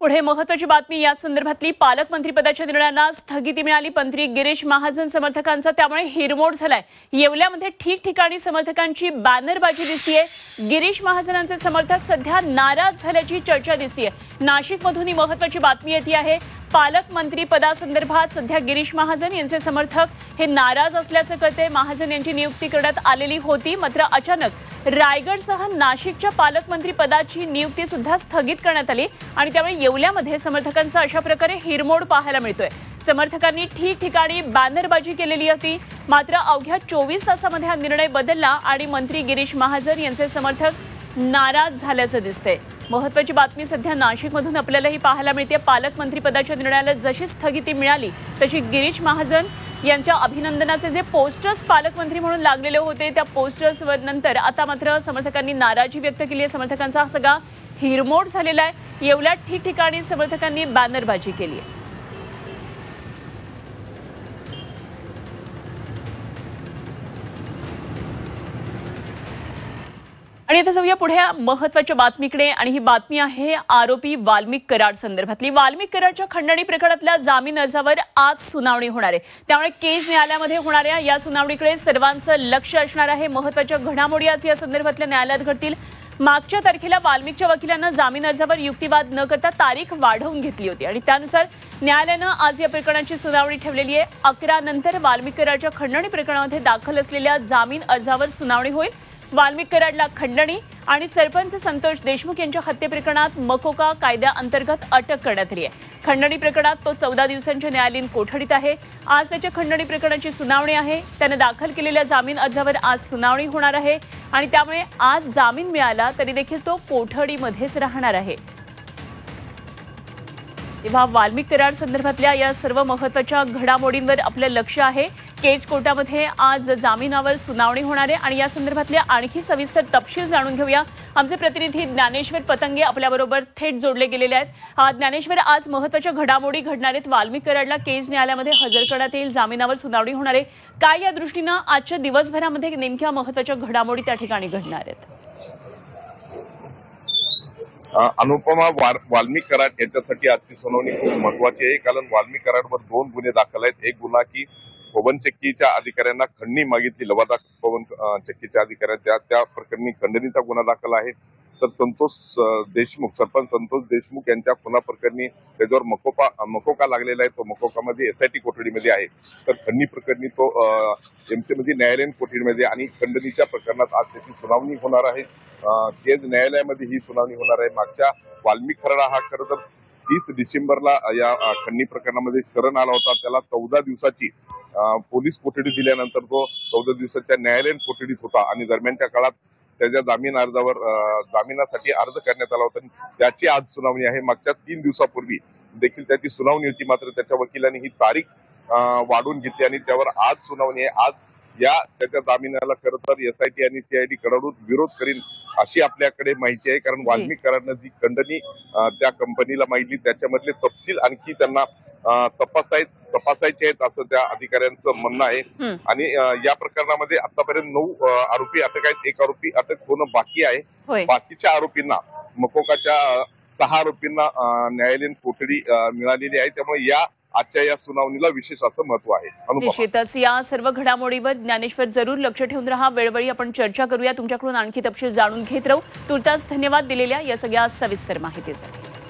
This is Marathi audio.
पुढे महत्त्वाची बातमी या संदर्भातली पालकमंत्रीपदाच्या निर्णयांना स्थगिती मिळाली। मंत्री गिरीश महाजन समर्थकांचा त्यामुळे हिरमोड झालाय। येवल्यामध्ये ठिकठिकाणी समर्थकांची बॅनरबाजी दिसतेय। गिरीश महाजनांचे समर्थक सध्या नाराज झाल्याची चर्चा दिसतेय। नाशिकमधून ही महत्त्वाची बातमी येते आहे। पालकमंत्री पदासंदर्भात सध्या गिरीश महाजन यांचे समर्थक हे नाराज असल्याचं कळते। महाजन यांची नियुक्ती करण्यात आलेली होती, मात्र अचानक रायगडसह नाशिकच्या पालकमंत्री पदाची नियुक्ती सुद्धा स्थगित करण्यात आली आणि त्यामुळे येवल्यामध्ये समर्थकांचा अशा प्रकारे हिरमोड पाहायला मिळतोय। समर्थकांनी ठिकठिकाणी बॅनरबाजी केलेली होती, मात्र अवघ्या 24 तासांमध्ये हा निर्णय बदलला आणि मंत्री गिरीश महाजन यांचे समर्थक नाराज झाल्याचं दिसतंय। महत्त्वाची बातमी सध्या नाशिकमधून आपल्यालाही पाहायला मिळते। पालकमंत्री पदाच्या निर्णयाला जशी स्थगिती मिळाली तशी गिरीश महाजन यांच्या अभिनंदनाचे जे पोस्टर्स पालकमंत्री म्हणून लागलेले होते त्या पोस्टर्सवर नंतर आता मात्र समर्थकांनी नाराजी व्यक्त केली आहे। समर्थकांचा हा सगळा हिरमोड झालेला आहे। येवल्यात ठिकठिकाणी समर्थकांनी बॅनरबाजी केली आहे। आणि आता जाऊया पुढे महत्त्वाच्या बातमीकडे आणि ही बातमी आहे आरोपी वाल्मिक कराड संदर्भातली। वाल्मिक कराडच्या खंडणी प्रकरणातल्या जामीन अर्जावर आज सुनावणी होणार आहे, त्यामुळे केज न्यायालयामध्ये होणाऱ्या या सुनावणीकडे सर्वांचं लक्ष असणार आहे। महत्त्वाच्या घडामोडी आज या संदर्भातल्या न्यायालयात घडतील। मागच्या तारखेला वाल्मिकच्या वकिलांना जामीन अर्जावर युक्तिवाद न करता तारीख वाढवून घेतली होती आणि त्यानुसार न्यायालयानं आज या प्रकरणाची सुनावणी ठेवलेली आहे। 11 नंतर वाल्मिक कराडच्या खंडणी प्रकरणामध्ये दाखल असलेल्या जामीन अर्जावर सुनावणी होईल। वाल्मिक कराडला खंडणी आणि सरपंच संतोष देशमुख यांच्या हत्ये प्रकरणात मकोका कायद्याअंतर्गत अटक करण्यात आली आहे। खंडणी प्रकरणात तो 14 दिवसांच्या न्यायालयीन कोठडीत आहे। आज त्याच्या खंडणी प्रकरणाची सुनावणी आहे। त्याने दाखल केलेल्या जामीन अर्जावर आज सुनावणी होणार आहे आणि त्यामुळे आज जामीन मिळाला तरी देखील तो कोठडीमध्येच राहणार आहे। तेव्हा वाल्मिक कराड संदर्भातल्या या सर्व महत्त्वाच्या घडामोडींवर आपलं लक्ष आहे। केज कोर्टामध्ये आज जामिनावर सुनावणी होणार आहे आणि या संदर्भातल्या आणखी सविस्तर तपशील जाणून घेऊया। आमचे प्रतिनिधी ज्ञानेश्वर पतंगे आपल्याबरोबर थेट जोडले गेलेले आहेत। ज्ञानेश्वर, आज महत्त्वाच्या घडामोडी घडणार आहेत। वाल्मिक कराडला केज न्यायालयामध्ये हजर करण्यात येईल, जामिनावर सुनावणी होणार आहे। काय या दृष्टीनं आजच्या दिवसभरामध्ये नेमक्या महत्त्वाच्या घडामोडी त्या ठिकाणी घडणार आहेत? अनुपमा, वाल्मिक कराड यांच्यासाठी आजची सुनावणी खूप महत्वाची आहे, कारण वाल्मिक कराडवर 2 गुन्हे दाखल आहेत। एक गुन्हा की पवन चक्कीच्या अधिकाऱ्यांना खंडणी मागितली, लवादा पवन चक्कीच्या अधिकाऱ्यांच्या, त्या प्रकरणी खंडणीचा गुन्हा दाखल आहे। तर संतोष देशमुख, सरपंच संतोष देशमुख यांच्या खुना प्रकरणी त्याच्यावर मकोका लागलेला आहे, तो मकोकामध्ये SIT कोठडीमध्ये आहे। तर खंडणी प्रकरणी तो MC मध्ये न्यायालयीन कोठडीमध्ये आणि खंडणीच्या प्रकरणात आज त्याची सुनावणी होणार आहे। केज न्यायालयामध्ये ही सुनावणी होणार आहे। मागच्या वाल्मिक कराड हा खरं तर 30 डिसेंबरला या खंडणी प्रकरणामध्ये शरण आला होता। त्याला 14 दिवसाची पोलीस कोठडी दिल्यानंतर तो 14 दिवसाच्या न्यायालयीन कोठडीत होता आणि दरम्यानच्या काळात त्याच्या जामीन अर्जावर जामिनासाठी अर्ज करण्यात आला होता। त्याची आज सुनावणी आहे। मागच्या 3 दिवसापूर्वी देखील त्याची सुनावणी होती, मात्र त्याच्या वकिलांनी ही तारीख वाढवून घेतली आणि त्यावर आज सुनावणी आहे। आज या त्याच्या जामिनाला खरं तर SIT आणि CID कडून विरोध करीन अशी आपल्याकडे माहिती आहे, कारण वाल्मिक कराडनं जी खंडणी त्या कंपनीला मागितली त्याच्यामधले तपशील आणखी त्यांना तपासायचे आहेत असं त्या अधिकाऱ्यांचं म्हणणं आहे। आणि या प्रकरणामध्ये आतापर्यंत 9 आरोपी अटक आहेत, 1 आरोपी अटक होणं बाकी आहे। बाकीच्या आरोपींना, मकोकाच्या 6 आरोपींना न्यायालयीन कोठडी मिळालेली आहे। त्यामुळे आजच्या या सुनावणीला विशेष असं महत्व आहे। निश्चितच या सर्व घडामोडीवर ज्ञानेश्वर जरूर लक्ष ठेवून राहा। वेळोवेळी आपण चर्चा करूया, तुमच्याकडून आणखी तपशील जाणून घेत राहू। तुर्तास धन्यवाद दिलेल्या या सगळ्या सविस्तर माहितीसाठी।